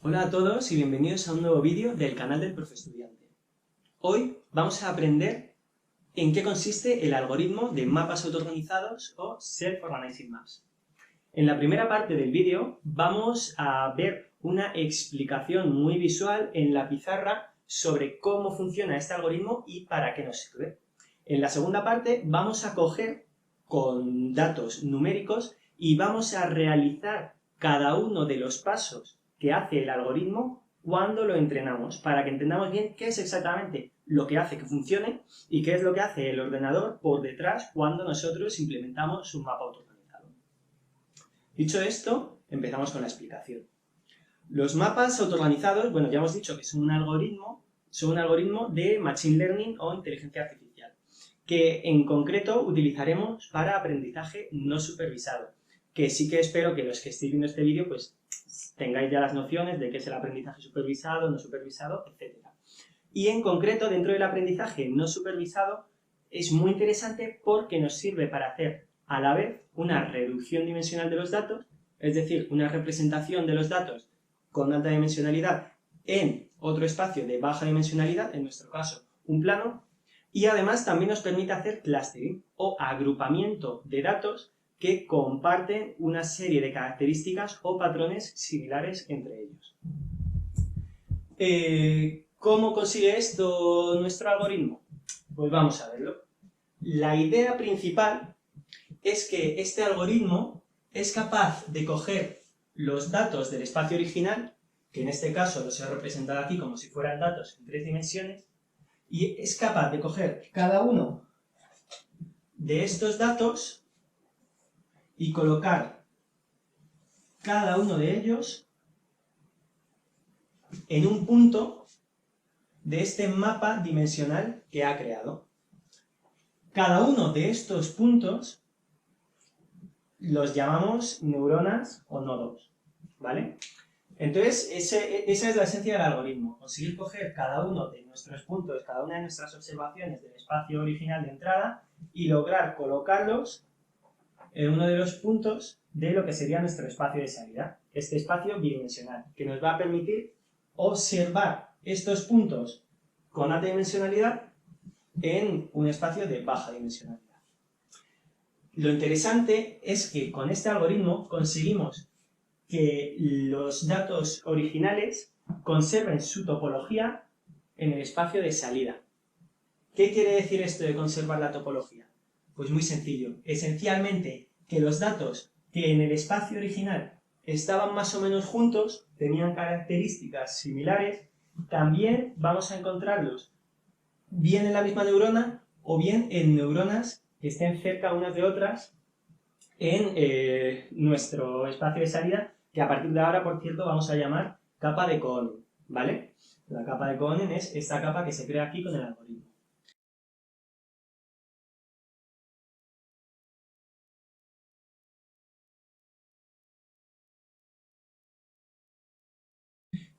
Hola a todos y bienvenidos a un nuevo vídeo del canal del Profe Estudiante. Hoy vamos a aprender en qué consiste el algoritmo de mapas autoorganizados o Self-Organizing Maps. En la primera parte del vídeo vamos a ver una explicación muy visual en la pizarra sobre cómo funciona este algoritmo y para qué nos sirve. En la segunda parte vamos a coger con datos numéricos y vamos a realizar cada uno de los pasos que hace el algoritmo cuando lo entrenamos, para que entendamos bien qué es exactamente lo que hace que funcione y qué es lo que hace el ordenador por detrás cuando nosotros implementamos un mapa autoorganizado. Dicho esto, empezamos con la explicación. Los mapas autoorganizados, bueno, ya hemos dicho que son un algoritmo de Machine Learning o inteligencia artificial, que en concreto utilizaremos para aprendizaje no supervisado, que sí que espero que los que estéis viendo este vídeo pues tengáis ya las nociones de qué es el aprendizaje supervisado, no supervisado, etc. Y en concreto, dentro del aprendizaje no supervisado, es muy interesante porque nos sirve para hacer a la vez una reducción dimensional de los datos, es decir, una representación de los datos con alta dimensionalidad en otro espacio de baja dimensionalidad, en nuestro caso un plano, y además también nos permite hacer clustering o agrupamiento de datos que comparten una serie de características o patrones similares entre ellos. ¿Cómo consigue esto nuestro algoritmo? Pues vamos a verlo. La idea principal es que este algoritmo es capaz de coger los datos del espacio original, que en este caso los he representado aquí como si fueran datos en 3 dimensiones, y es capaz de coger cada uno de estos datos y colocar cada uno de ellos en un punto de este mapa dimensional que ha creado. Cada uno de estos puntos los llamamos neuronas o nodos, ¿vale? Entonces, esa es la esencia del algoritmo, conseguir coger cada uno de nuestros puntos, cada una de nuestras observaciones del espacio original de entrada y lograr colocarlos en uno de los puntos de lo que sería nuestro espacio de salida, este espacio bidimensional, que nos va a permitir observar estos puntos con alta dimensionalidad en un espacio de baja dimensionalidad. Lo interesante es que con este algoritmo conseguimos que los datos originales conserven su topología en el espacio de salida. ¿Qué quiere decir esto de conservar la topología? Pues muy sencillo. Esencialmente, que los datos que en el espacio original estaban más o menos juntos, tenían características similares, también vamos a encontrarlos bien en la misma neurona o bien en neuronas que estén cerca unas de otras en nuestro espacio de salida, que a partir de ahora, por cierto, vamos a llamar capa de Cohen, ¿vale? La capa de Cohen es esta capa que se crea aquí con el algoritmo.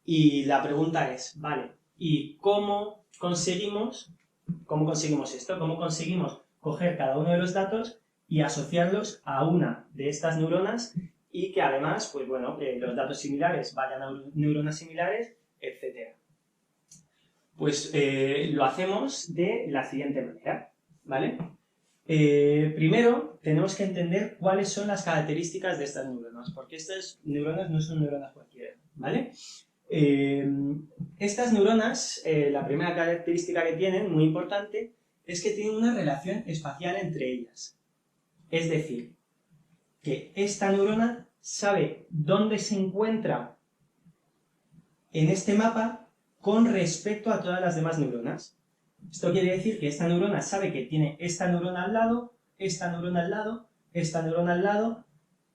Y la pregunta es, vale, ¿y cómo conseguimos esto? ¿Cómo conseguimos coger cada uno de los datos y asociarlos a una de estas neuronas y que además, pues bueno, que los datos similares vayan a neuronas similares, etcétera? Pues lo hacemos de la siguiente manera, ¿vale? Primero tenemos que entender cuáles son las características de estas neuronas, porque estas neuronas no son neuronas cualquiera, ¿vale? Estas neuronas, la primera característica que tienen, muy importante, es que tienen una relación espacial entre ellas. Es decir, que esta neurona sabe dónde se encuentra en este mapa con respecto a todas las demás neuronas. Esto quiere decir que esta neurona sabe que tiene esta neurona al lado, esta neurona al lado, esta neurona al lado,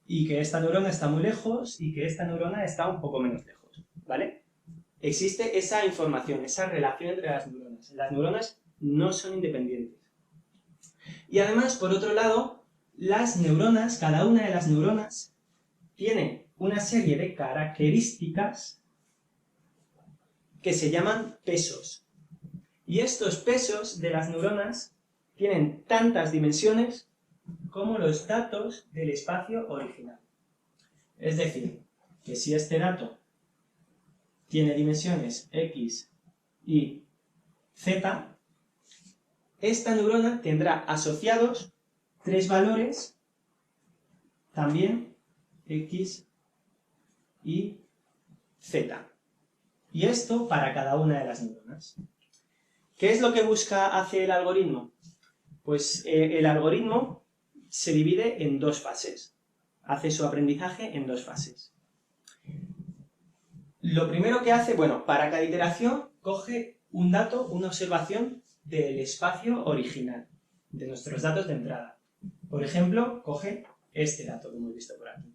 y que esta neurona está muy lejos y que esta neurona está un poco menos lejos, ¿vale? Existe esa información, esa relación entre las neuronas. Las neuronas no son independientes. Y además, por otro lado, las neuronas, cada una de las neuronas, tiene una serie de características que se llaman pesos. Y estos pesos de las neuronas tienen tantas dimensiones como los datos del espacio original. Es decir, que si este dato tiene dimensiones x y z, esta neurona tendrá asociados 3 valores, también x y z. Y esto para cada una de las neuronas. ¿Qué es lo que busca hacer el algoritmo? Pues el algoritmo se divide en 2 fases. Hace su aprendizaje en 2 fases. Lo primero que hace, bueno, para cada iteración coge un dato, una observación del espacio original, de nuestros datos de entrada. Por ejemplo, coge este dato que hemos visto por aquí.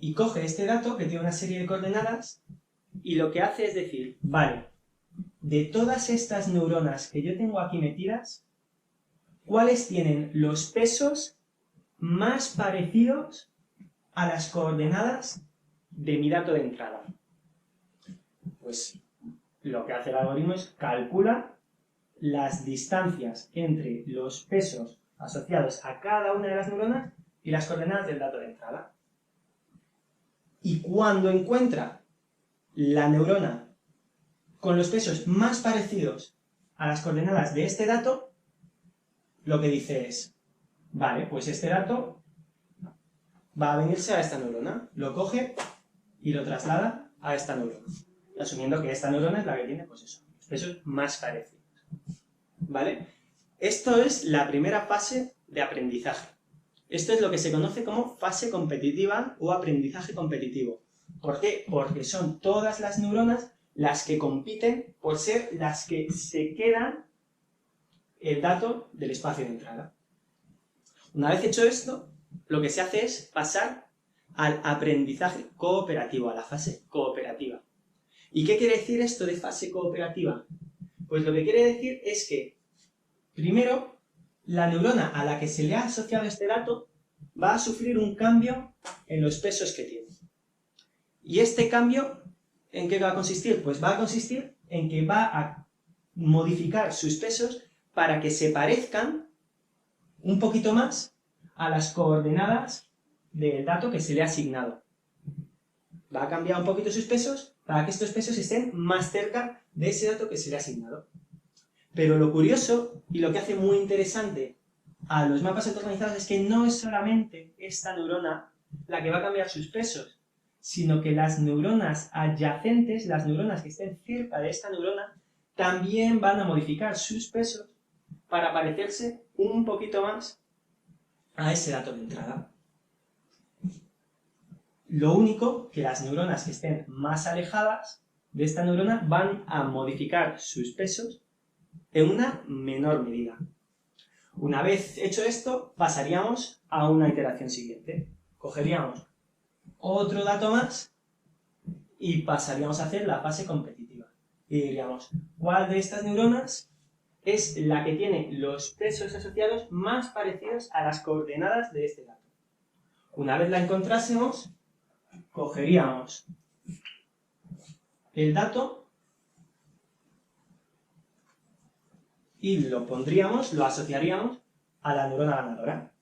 Y coge este dato que tiene una serie de coordenadas y lo que hace es decir, vale, de todas estas neuronas que yo tengo aquí metidas, ¿cuáles tienen los pesos más parecidos a las coordenadas de mi dato de entrada? Pues lo que hace el algoritmo es calcula las distancias entre los pesos asociados a cada una de las neuronas y las coordenadas del dato de entrada. Y cuando encuentra la neurona con los pesos más parecidos a las coordenadas de este dato, lo que dice es, vale, pues este dato va a venirse a esta neurona, lo coge y lo traslada a esta neurona, asumiendo que esta neurona es la que tiene, pues eso, los pesos más parecidos. ¿Vale? Esto es la primera fase de aprendizaje. Esto es lo que se conoce como fase competitiva o aprendizaje competitivo. ¿Por qué? Porque son todas las neuronas las que compiten por ser las que se quedan el dato del espacio de entrada. Una vez hecho esto, lo que se hace es pasar al aprendizaje cooperativo, a la fase cooperativa. ¿Y qué quiere decir esto de fase cooperativa? Pues lo que quiere decir es que, primero, la neurona a la que se le ha asociado este dato va a sufrir un cambio en los pesos que tiene. ¿Y este cambio en qué va a consistir? Pues va a consistir en que va a modificar sus pesos para que se parezcan un poquito más a las coordenadas del dato que se le ha asignado. Va a cambiar un poquito sus pesos para que estos pesos estén más cerca de ese dato que se le ha asignado. Pero lo curioso y lo que hace muy interesante a los mapas autoorganizados es que no es solamente esta neurona la que va a cambiar sus pesos, sino que las neuronas adyacentes, las neuronas que estén cerca de esta neurona, también van a modificar sus pesos para parecerse un poquito más a ese dato de entrada. Lo único que las neuronas que estén más alejadas de esta neurona van a modificar sus pesos en una menor medida. Una vez hecho esto, pasaríamos a una iteración siguiente. Cogeríamos otro dato más y pasaríamos a hacer la fase competitiva. Y diríamos, ¿cuál de estas neuronas es la que tiene los pesos asociados más parecidos a las coordenadas de este dato? Una vez la encontrásemos, cogeríamos el dato y lo pondríamos, lo asociaríamos a la neurona ganadora.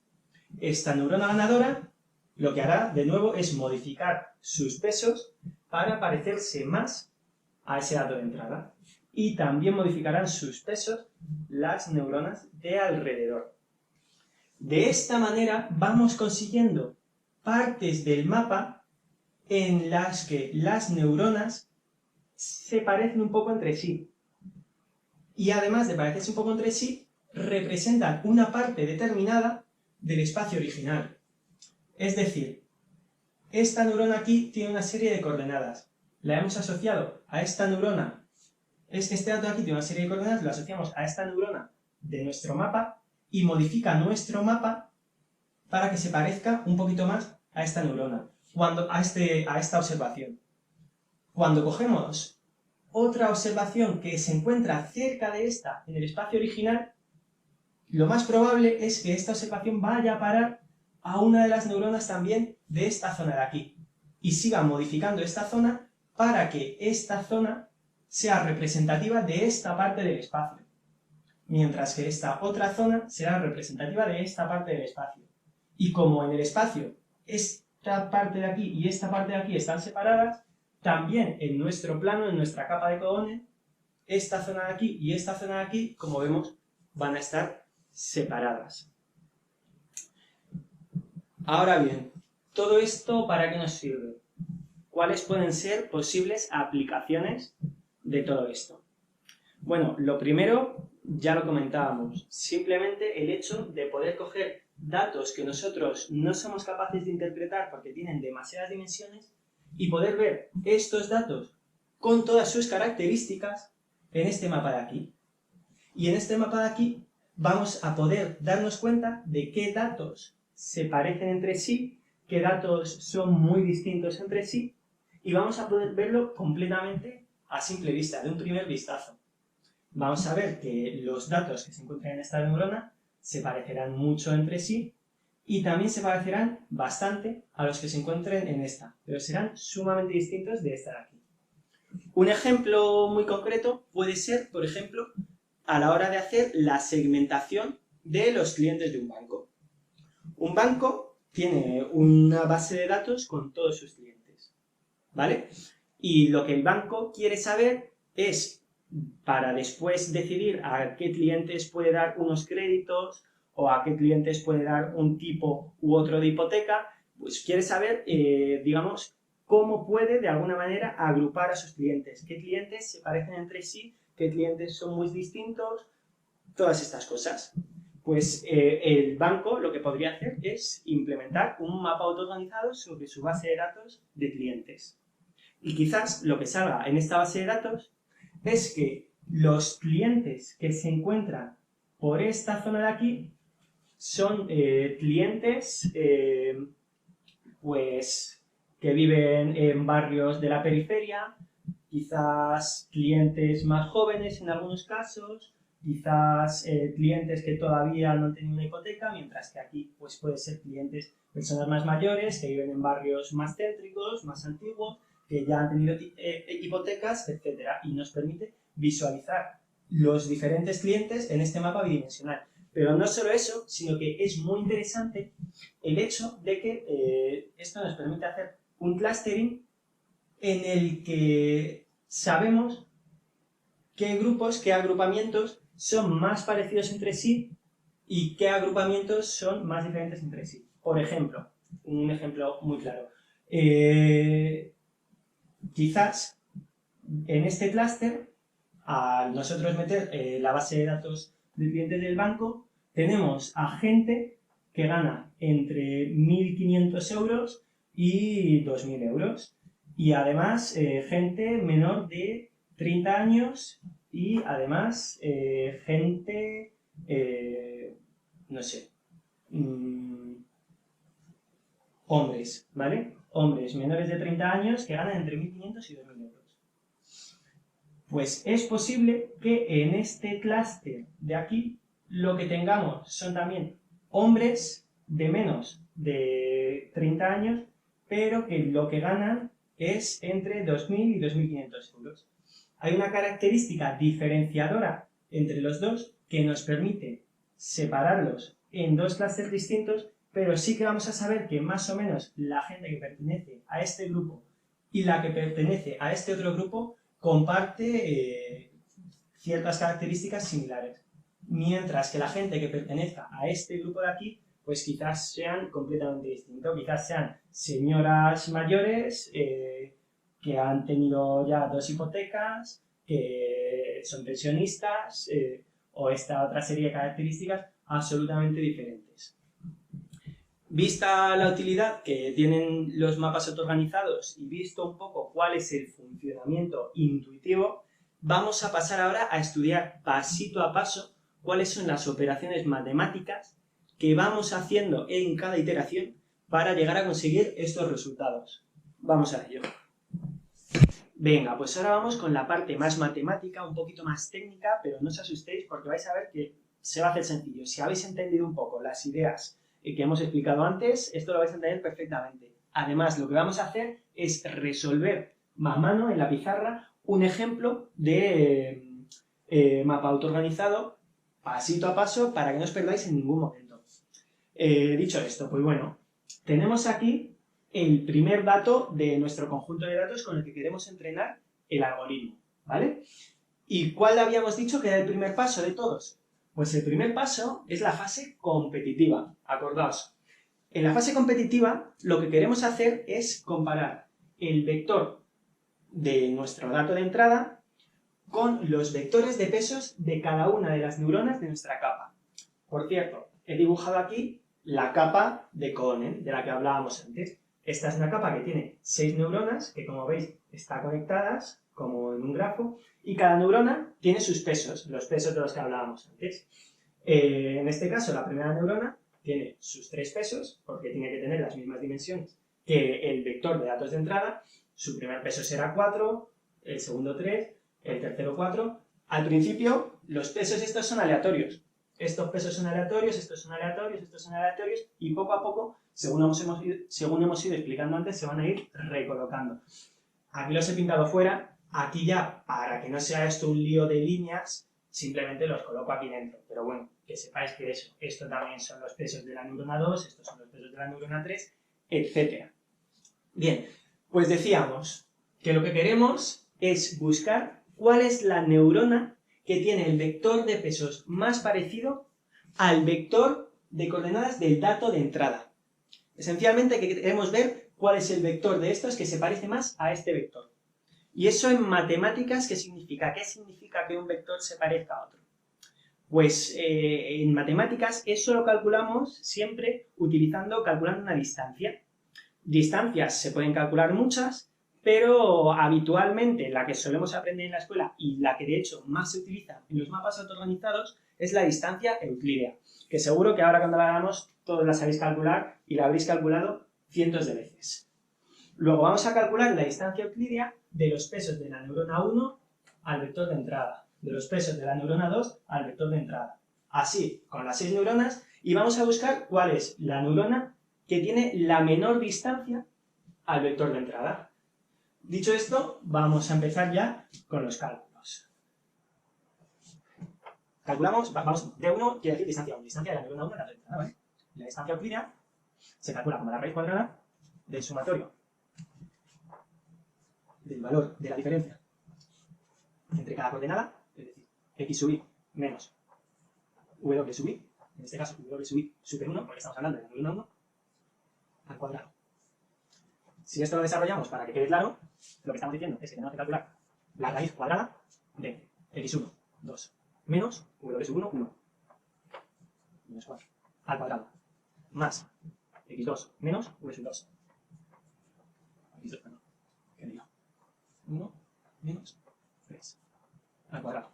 Esta neurona ganadora lo que hará de nuevo es modificar sus pesos para parecerse más a ese dato de entrada. Y también modificarán sus pesos las neuronas de alrededor. De esta manera vamos consiguiendo partes del mapa en las que las neuronas se parecen un poco entre sí. Y además de parecerse un poco entre sí, representan una parte determinada del espacio original. Es decir, esta neurona aquí tiene una serie de coordenadas. La hemos asociado a esta neurona. Este dato de aquí tiene una serie de coordenadas, lo asociamos a esta neurona de nuestro mapa y modifica nuestro mapa para que se parezca un poquito más a esta neurona, a esta observación. Cuando cogemos otra observación que se encuentra cerca de esta en el espacio original, lo más probable es que esta observación vaya a parar a una de las neuronas también de esta zona de aquí y siga modificando esta zona para que esta zona sea representativa de esta parte del espacio, mientras que esta otra zona será representativa de esta parte del espacio. Y como en el espacio esta parte de aquí y esta parte de aquí están separadas, también en nuestro plano, en nuestra capa de Codone, esta zona de aquí y esta zona de aquí, como vemos, van a estar separadas. Ahora bien, ¿todo esto para qué nos sirve? ¿Cuáles pueden ser posibles aplicaciones de todo esto? Bueno, lo primero, ya lo comentábamos, simplemente el hecho de poder coger datos que nosotros no somos capaces de interpretar porque tienen demasiadas dimensiones y poder ver estos datos con todas sus características en este mapa de aquí. Y en este mapa de aquí vamos a poder darnos cuenta de qué datos se parecen entre sí, qué datos son muy distintos entre sí, y vamos a poder verlo completamente a simple vista, de un primer vistazo. Vamos a ver que los datos que se encuentran en esta neurona se parecerán mucho entre sí y también se parecerán bastante a los que se encuentren en esta, pero serán sumamente distintos de esta de aquí. Un ejemplo muy concreto puede ser, por ejemplo, a la hora de hacer la segmentación de los clientes de un banco. Un banco tiene una base de datos con todos sus clientes, ¿vale? Y lo que el banco quiere saber es, para después decidir a qué clientes puede dar unos créditos o a qué clientes puede dar un tipo u otro de hipoteca, pues quiere saber, digamos, cómo puede de alguna manera agrupar a sus clientes, qué clientes se parecen entre sí, qué clientes son muy distintos, todas estas cosas. Pues el banco lo que podría hacer es implementar un mapa autoorganizado sobre su base de datos de clientes. Y quizás lo que salga en esta base de datos es que los clientes que se encuentran por esta zona de aquí son clientes pues que viven en barrios de la periferia, quizás clientes más jóvenes en algunos casos, quizás clientes que todavía no tienen una hipoteca, mientras que aquí pues puede ser clientes, personas más mayores que viven en barrios más céntricos, más antiguos, que ya han tenido hipotecas, etcétera, y nos permite visualizar los diferentes clientes en este mapa bidimensional. Pero no solo eso, sino que es muy interesante el hecho de que esto nos permite hacer un clustering en el que sabemos qué grupos, qué agrupamientos son más parecidos entre sí y qué agrupamientos son más diferentes entre sí. Por ejemplo, un ejemplo muy claro. Quizás en este clúster, al nosotros meter la base de datos de clientes del banco, tenemos a gente que gana entre 1.500 euros y 2.000 euros. Y además gente menor de 30 años y además gente, no sé, hombres, ¿vale? Hombres menores de 30 años que ganan entre 1.500 y 2.000 euros. Pues es posible que en este clúster de aquí lo que tengamos son también hombres de menos de 30 años, pero que lo que ganan es entre 2.000 y 2.500 euros. Hay una característica diferenciadora entre los dos que nos permite separarlos en dos clústeres distintos, pero sí que vamos a saber que más o menos la gente que pertenece a este grupo y la que pertenece a este otro grupo comparte ciertas características similares. Mientras que la gente que pertenezca a este grupo de aquí, pues quizás sean completamente distintos. Quizás sean señoras mayores que han tenido ya 2 hipotecas, que son pensionistas, o esta otra serie de características absolutamente diferentes. Vista la utilidad que tienen los mapas autoorganizados y visto un poco cuál es el funcionamiento intuitivo, vamos a pasar ahora a estudiar pasito a paso cuáles son las operaciones matemáticas que vamos haciendo en cada iteración para llegar a conseguir estos resultados. Vamos a ello. Venga, pues ahora vamos con la parte más matemática, un poquito más técnica, pero no os asustéis porque vais a ver que se va a hacer sencillo. Si habéis entendido un poco las ideas que hemos explicado antes, esto lo vais a entender perfectamente. Además, lo que vamos a hacer es resolver a mano en la pizarra un ejemplo de mapa autoorganizado pasito a paso para que no os perdáis en ningún momento. Dicho esto, pues bueno, tenemos aquí el primer dato de nuestro conjunto de datos con el que queremos entrenar el algoritmo, ¿vale? ¿Y cuál habíamos dicho que era el primer paso de todos? Pues el primer paso es la fase competitiva, acordaos. En la fase competitiva lo que queremos hacer es comparar el vector de nuestro dato de entrada con los vectores de pesos de cada una de las neuronas de nuestra capa. Por cierto, he dibujado aquí la capa de Cohen, de la que hablábamos antes. Esta es una capa que tiene 6 neuronas, que como veis están conectadas, como en un grafo, y cada neurona tiene sus pesos, los pesos de los que hablábamos antes. En este caso, la primera neurona tiene sus 3 pesos, porque tiene que tener las mismas dimensiones que el vector de datos de entrada. Su primer peso será 4, el segundo 3, el tercero 4. Al principio, los pesos estos son aleatorios. Estos pesos son aleatorios, estos son aleatorios, estos son aleatorios, y poco a poco, según hemos ido explicando antes, se van a ir recolocando. Aquí los he pintado fuera, aquí ya, para que no sea esto un lío de líneas, simplemente los coloco aquí dentro. Pero bueno, que sepáis que eso, esto también son los pesos de la neurona 2, estos son los pesos de la neurona 3, etc. Bien, pues decíamos que lo que queremos es buscar cuál es la neurona que tiene el vector de pesos más parecido al vector de coordenadas del dato de entrada. Esencialmente queremos ver cuál es el vector de estos que se parece más a este vector. Y eso en matemáticas, ¿qué significa? ¿Qué significa que un vector se parezca a otro? Pues en matemáticas eso lo calculamos siempre calculando una distancia. Distancias se pueden calcular muchas, pero habitualmente la que solemos aprender en la escuela y la que de hecho más se utiliza en los mapas autoorganizados es la distancia euclídea, que seguro que ahora cuando la hagamos todos la sabéis calcular y la habréis calculado cientos de veces. Luego vamos a calcular la distancia euclídea de los pesos de la neurona 1 al vector de entrada, de los pesos de la neurona 2 al vector de entrada. Así, con las 6 neuronas, y vamos a buscar cuál es la neurona que tiene la menor distancia al vector de entrada. Dicho esto, vamos a empezar ya con los cálculos. Calculamos, vamos, D1 quiere decir distancia 1, distancia de la neurona 1 al dato de entrada, ¿vale? La distancia euclídea se calcula como la raíz cuadrada del sumatorio del valor de la diferencia entre cada coordenada, es decir, x sub i menos w sub i, en este caso w sub i super 1, porque estamos hablando de la neurona 1, al cuadrado. Si esto lo desarrollamos para que quede claro, lo que estamos diciendo es que tenemos que calcular la raíz cuadrada de x1, 2, menos w1, 1, menos 4, al cuadrado, más x2 menos v2. x2, perdón, ¿qué digo? 1 menos 3, al cuadrado.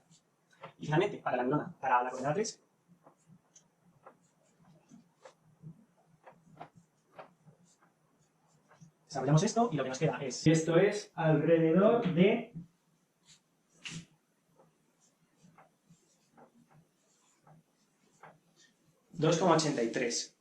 Y finalmente, para la neurona, para la coordenada 3, desarrollamos esto y lo que nos queda es... Esto es alrededor de 2,83.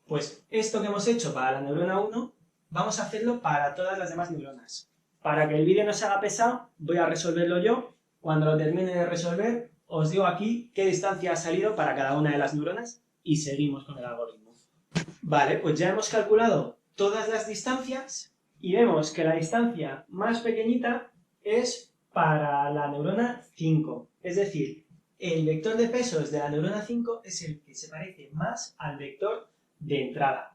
Pues esto que hemos hecho para la neurona 1, vamos a hacerlo para todas las demás neuronas. Para que el vídeo no se haga pesado, voy a resolverlo yo. Cuando lo termine de resolver, os digo aquí qué distancia ha salido para cada una de las neuronas y seguimos con el algoritmo. Vale, pues ya hemos calculado todas las distancias y vemos que la distancia más pequeñita es para la neurona 5. Es decir, el vector de pesos de la neurona 5 es el que se parece más al vector de entrada.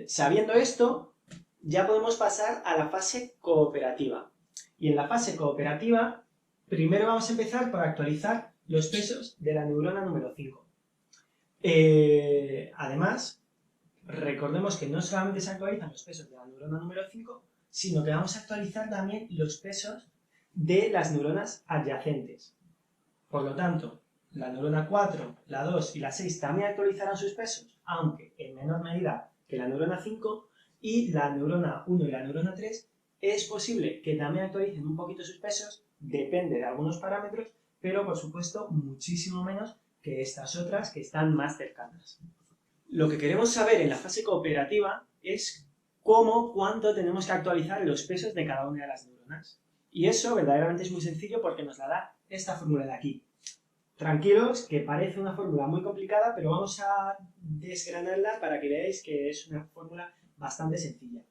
Sabiendo esto, ya podemos pasar a la fase cooperativa. Y en la fase cooperativa, primero vamos a empezar por actualizar los pesos de la neurona número 5. Además, recordemos que no solamente se actualizan los pesos de la neurona número 5, sino que vamos a actualizar también los pesos de las neuronas adyacentes. Por lo tanto, la neurona 4, la 2 y la 6 también actualizarán sus pesos, aunque en menor medida que la neurona 5, y la neurona 1 y la neurona 3 es posible que también actualicen un poquito sus pesos, depende de algunos parámetros, pero por supuesto muchísimo menos que estas otras que están más cercanas. Lo que queremos saber en la fase cooperativa es cuánto tenemos que actualizar los pesos de cada una de las neuronas. Y eso verdaderamente es muy sencillo porque nos la da esta fórmula de aquí. tranquilos, que parece una fórmula muy complicada, pero vamos a desgranarla para que veáis que es una fórmula bastante sencilla.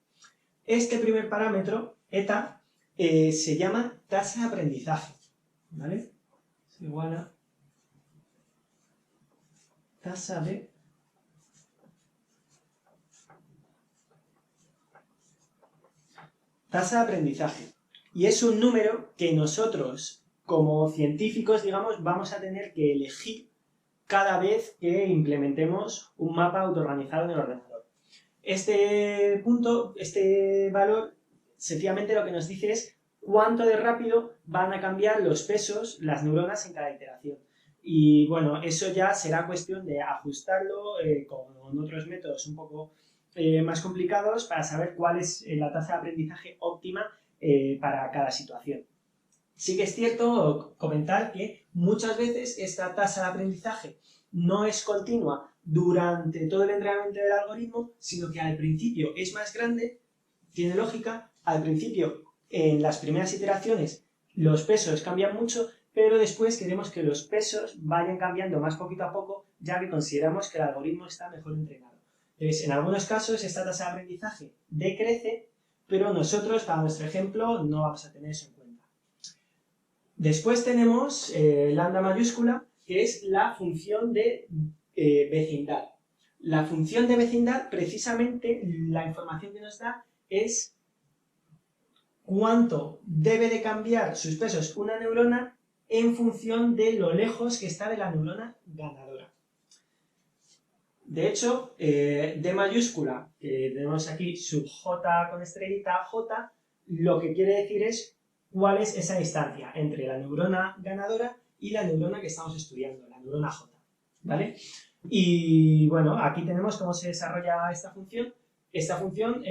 Este primer parámetro, eta, se llama tasa de aprendizaje, ¿vale? Es igual a tasa de aprendizaje. Y es un número que nosotros, como científicos, digamos, vamos a tener que elegir cada vez que implementemos un mapa autoorganizado en el ordenador. Este valor, sencillamente lo que nos dice es cuánto de rápido van a cambiar los pesos, las neuronas en cada iteración. Y bueno, eso ya será cuestión de ajustarlo con otros métodos un poco más complicados para saber cuál es la tasa de aprendizaje óptima para cada situación. Sí que es cierto comentar que muchas veces esta tasa de aprendizaje no es continua durante todo el entrenamiento del algoritmo, sino que al principio es más grande, tiene lógica, al principio en las primeras iteraciones los pesos cambian mucho, pero después queremos que los pesos vayan cambiando más poquito a poco, ya que consideramos que el algoritmo está mejor entrenado. Entonces, en algunos casos esta tasa de aprendizaje decrece, pero nosotros, para nuestro ejemplo, no vamos a tener eso en cuenta. Después tenemos lambda mayúscula, que es la función de vecindad. La función de vecindad, precisamente, la información que nos da es cuánto debe de cambiar sus pesos una neurona en función de lo lejos que está de la neurona ganadora. De hecho, D mayúscula, que tenemos aquí sub J con estrellita J, lo que quiere decir es cuál es esa distancia entre la neurona ganadora y la neurona que estamos estudiando, la neurona J, ¿vale? Y bueno, aquí tenemos cómo se desarrolla esta función. Esta función,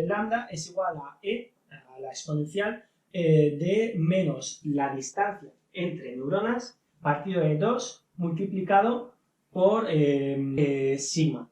lambda, es igual a E, a la exponencial, de menos la distancia entre neuronas partido de 2 multiplicado por sigma.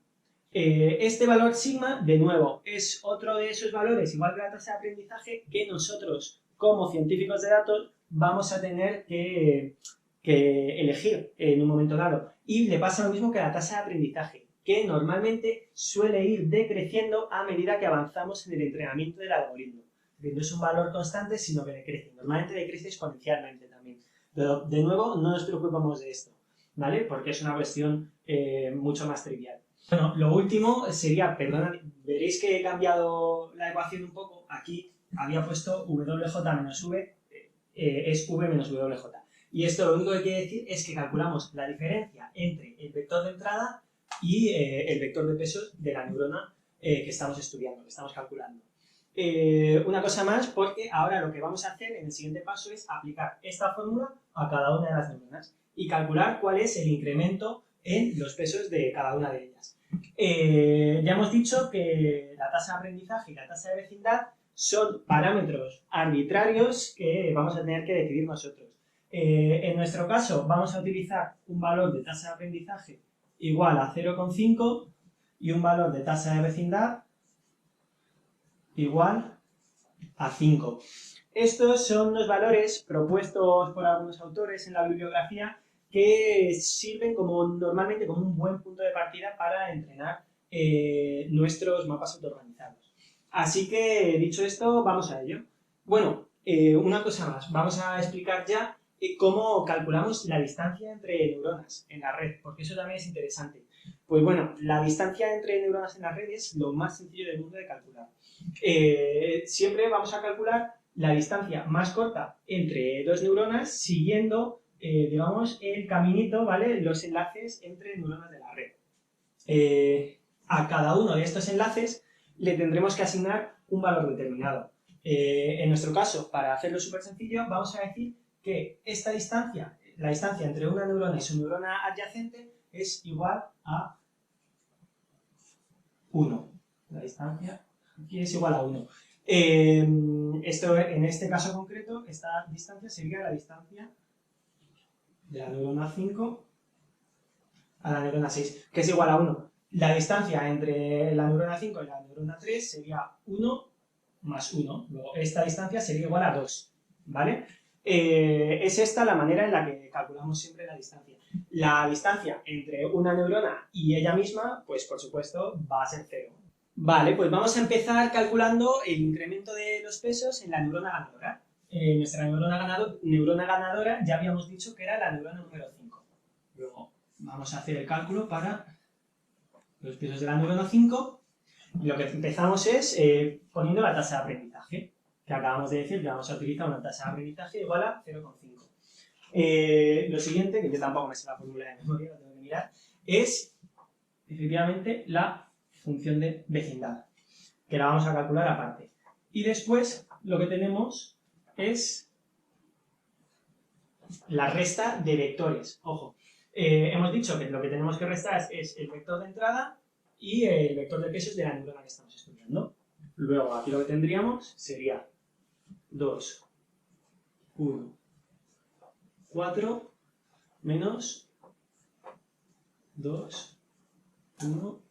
Este valor sigma, de nuevo, es otro de esos valores, igual que la tasa de aprendizaje, que nosotros, como científicos de datos, vamos a tener que elegir en un momento dado. Y le pasa lo mismo que a la tasa de aprendizaje, que normalmente suele ir decreciendo a medida que avanzamos en el entrenamiento del algoritmo. No es un valor constante, sino que decrece. Normalmente decrece exponencialmente también. Pero, de nuevo, no nos preocupemos de esto, ¿vale? Porque es una cuestión mucho más trivial. Bueno, lo último sería, perdonad, veréis que he cambiado la ecuación un poco. Aquí había puesto WJ menos V, es V menos WJ. Y esto lo único que quiere decir es que calculamos la diferencia entre el vector de entrada y el vector de pesos de la neurona que estamos estudiando, que estamos calculando. Una cosa más, porque ahora lo que vamos a hacer en el siguiente paso es aplicar esta fórmula a cada una de las neuronas y calcular cuál es el incremento en los pesos de cada una de ellas. Ya hemos dicho que la tasa de aprendizaje y la tasa de vecindad son parámetros arbitrarios que vamos a tener que decidir nosotros. En nuestro caso vamos a utilizar un valor de tasa de aprendizaje igual a 0,5 y un valor de tasa de vecindad igual a 5. Estos son los valores propuestos por algunos autores en la bibliografía que sirven normalmente como un buen punto de partida para entrenar nuestros mapas autoorganizados. Así que, dicho esto, vamos a ello. Bueno, una cosa más. Vamos a explicar ya cómo calculamos la distancia entre neuronas en la red, porque eso también es interesante. Pues bueno, la distancia entre neuronas en la red es lo más sencillo del mundo de calcular. Siempre vamos a calcular la distancia más corta entre dos neuronas siguiendo, digamos, el caminito, ¿vale? Los enlaces entre neuronas de la red. A cada uno de estos enlaces le tendremos que asignar un valor determinado. En nuestro caso, para hacerlo súper sencillo, vamos a decir que esta distancia, la distancia entre una neurona y su neurona adyacente, es igual a 1. La distancia aquí es igual a 1. Esto, en este caso concreto, esta distancia sería la distancia de la neurona 5 a la neurona 6, que es igual a 1. La distancia entre la neurona 5 y la neurona 3 sería 1 más 1. Luego, esta distancia sería igual a 2, ¿vale? es esta la manera en la que calculamos siempre la distancia. La distancia entre una neurona y ella misma, pues por supuesto, va a ser 0. Vale, pues vamos a empezar calculando el incremento de los pesos en la neurona ganadora. Nuestra neurona ganadora ya habíamos dicho que era la neurona número 5. Luego vamos a hacer el cálculo para los pesos de la neurona 5. Y lo que empezamos es poniendo la tasa de aprendizaje, que acabamos de decir que vamos a utilizar una tasa de aprendizaje igual a 0,5. Lo siguiente, que yo tampoco me sé la fórmula de memoria, lo tengo que mirar, es efectivamente la función de vecindad, que la vamos a calcular aparte. Y después lo que tenemos es la resta de vectores. Ojo, hemos dicho que lo que tenemos que restar es el vector de entrada y el vector de pesos de la neurona que estamos estudiando. Luego aquí lo que tendríamos sería 2, 1, 4 menos 2, 1,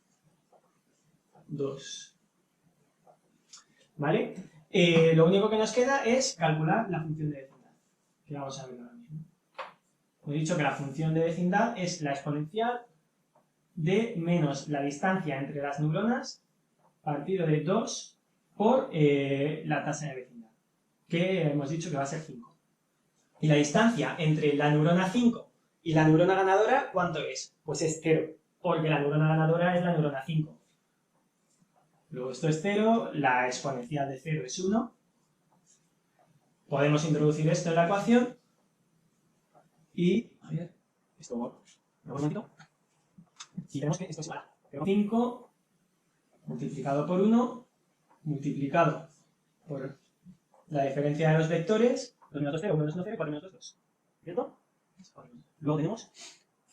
2. ¿Vale? Lo único que nos queda es calcular la función de vecindad, que vamos a ver ahora mismo. He dicho que la función de vecindad es la exponencial de menos la distancia entre las neuronas partido de 2 por la tasa de vecindad, que hemos dicho que va a ser 5. Y la distancia entre la neurona 5 y la neurona ganadora, ¿cuánto es? Pues es 0, porque la neurona ganadora es la neurona 5. Luego esto es 0, la exponencial de 0 es 1. Podemos introducir esto en la ecuación y, a ver, esto, ¿me voy un momentito? Si tenemos que esto es igual a 5 multiplicado por 1 multiplicado por la diferencia de los vectores, 2 menos 2, 0, 1 menos 1, 0, 4 menos 2, 2. ¿Cierto? Luego tenemos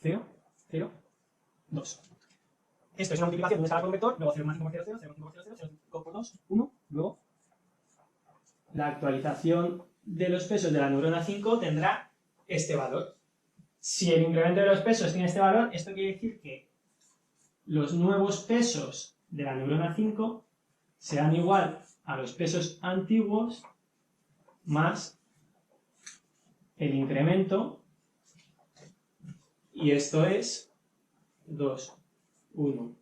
0, 0, 2. Esto es una multiplicación de una escala por un vector, luego 0 más 5 por 0, 0, 0 por 0, 0, 0 por 2, 1, luego la actualización de los pesos de la neurona 5 tendrá este valor. Si el incremento de los pesos tiene este valor, esto quiere decir que los nuevos pesos de la neurona 5 serán igual a los pesos antiguos más el incremento, y esto es 2, 1,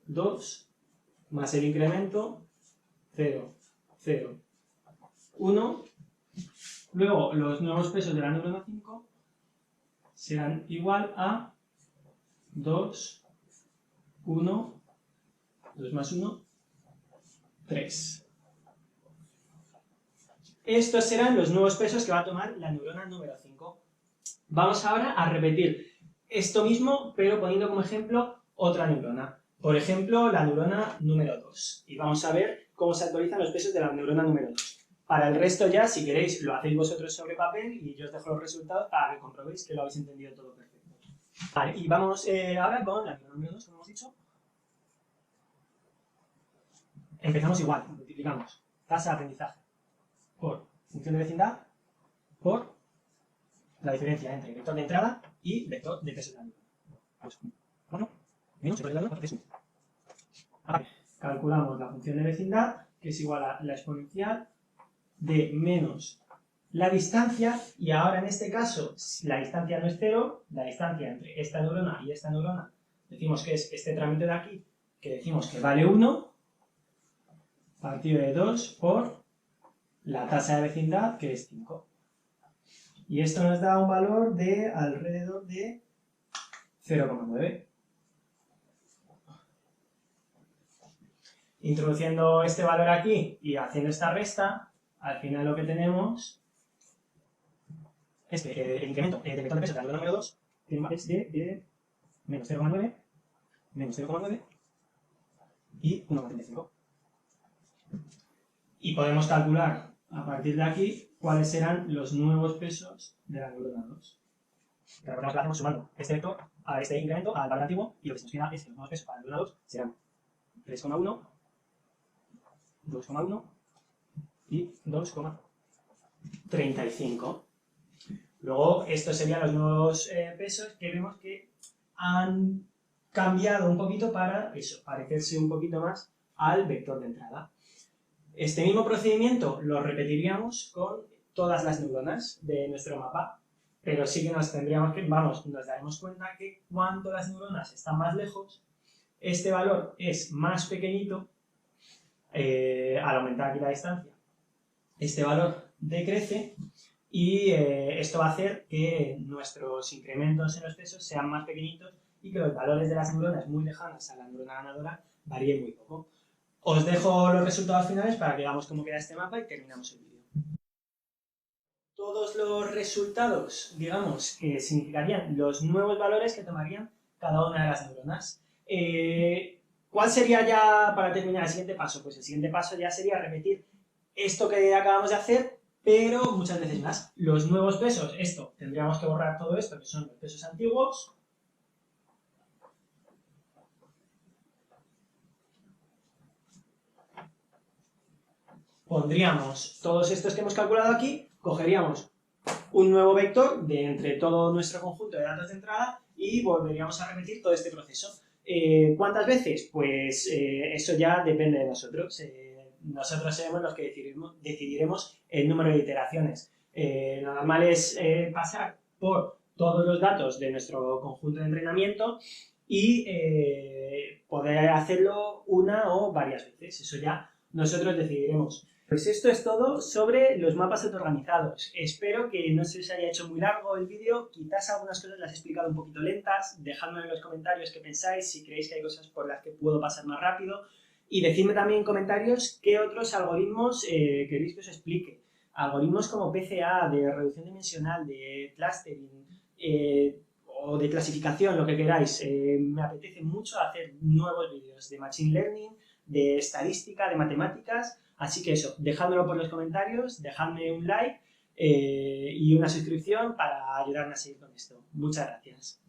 2, más el incremento 0, 0, 1. Luego los nuevos pesos de la neurona 5 serán igual a 2, 1, 2 más 1, 3. Estos serán los nuevos pesos que va a tomar la neurona número 5. Vamos ahora a repetir esto mismo, pero poniendo como ejemplo otra neurona. Por ejemplo, la neurona número 2. Y vamos a ver cómo se actualizan los pesos de la neurona número 2. Para el resto ya, si queréis, lo hacéis vosotros sobre papel y yo os dejo los resultados para que comprobéis que lo habéis entendido todo perfecto. Vale, y vamos ahora con la neurona número 2, como hemos dicho. Empezamos igual, multiplicamos tasa de aprendizaje por función de vecindad por la diferencia entre vector de entrada y vector de peso de la neurona. Pues 4 menos el de la neurona, es 1. Ahora calculamos la función de vecindad, que es igual a la exponencial de menos la distancia, y ahora en este caso la distancia no es 0, la distancia entre esta neurona y esta neurona decimos que es este trámite de aquí, que decimos que vale 1, partido de 2 por la tasa de vecindad, que es 5. Y esto nos da un valor de alrededor de 0,9. Introduciendo este valor aquí y haciendo esta resta, al final lo que tenemos es que el incremento del vector de peso de la neurona número 2 es de menos 0,9, menos 0,9 y 1,35. Y podemos calcular a partir de aquí cuáles serán los nuevos pesos de la neurona 2. Recordemos que lo hacemos sumando este vector a este incremento al valor antiguo, y lo que se nos queda es que los nuevos pesos para la neurona 2 serán 3,1, 2,1 y 2,35. Luego, estos serían los nuevos pesos que vemos que han cambiado un poquito para eso, parecerse un poquito más al vector de entrada. Este mismo procedimiento lo repetiríamos con todas las neuronas de nuestro mapa, pero sí que nos daremos cuenta que cuanto las neuronas están más lejos, este valor es más pequeñito al aumentar aquí la distancia. Este valor decrece y esto va a hacer que nuestros incrementos en los pesos sean más pequeñitos y que los valores de las neuronas muy lejanas a la neurona ganadora varíen muy poco. Os dejo los resultados finales para que veamos cómo queda este mapa y terminamos el vídeo. Todos los resultados, digamos, que significarían los nuevos valores que tomarían cada una de las neuronas. ¿Cuál sería ya, para terminar, el siguiente paso? Pues el siguiente paso ya sería repetir esto que acabamos de hacer, pero muchas veces más. Los nuevos pesos, tendríamos que borrar todo esto, que son los pesos antiguos. Pondríamos todos estos que hemos calculado aquí, cogeríamos un nuevo vector de entre todo nuestro conjunto de datos de entrada y volveríamos a repetir todo este proceso. ¿Cuántas veces? Pues eso ya depende de nosotros. Nosotros seremos los que decidiremos el número de iteraciones. Lo normal es pasar por todos los datos de nuestro conjunto de entrenamiento y poder hacerlo una o varias veces. Eso ya nosotros decidiremos. Pues esto es todo sobre los mapas autoorganizados. Espero que no se os haya hecho muy largo el vídeo, quizás algunas cosas las he explicado un poquito lentas, dejadme en los comentarios qué pensáis, si creéis que hay cosas por las que puedo pasar más rápido, y decidme también en comentarios qué otros algoritmos queréis que os explique. Algoritmos como PCA, de reducción dimensional, de clustering, o de clasificación, lo que queráis. Me apetece mucho hacer nuevos vídeos de Machine Learning, de estadística, de matemáticas. Así que eso, dejádmelo por los comentarios, dejadme un like y una suscripción para ayudarme a seguir con esto. Muchas gracias.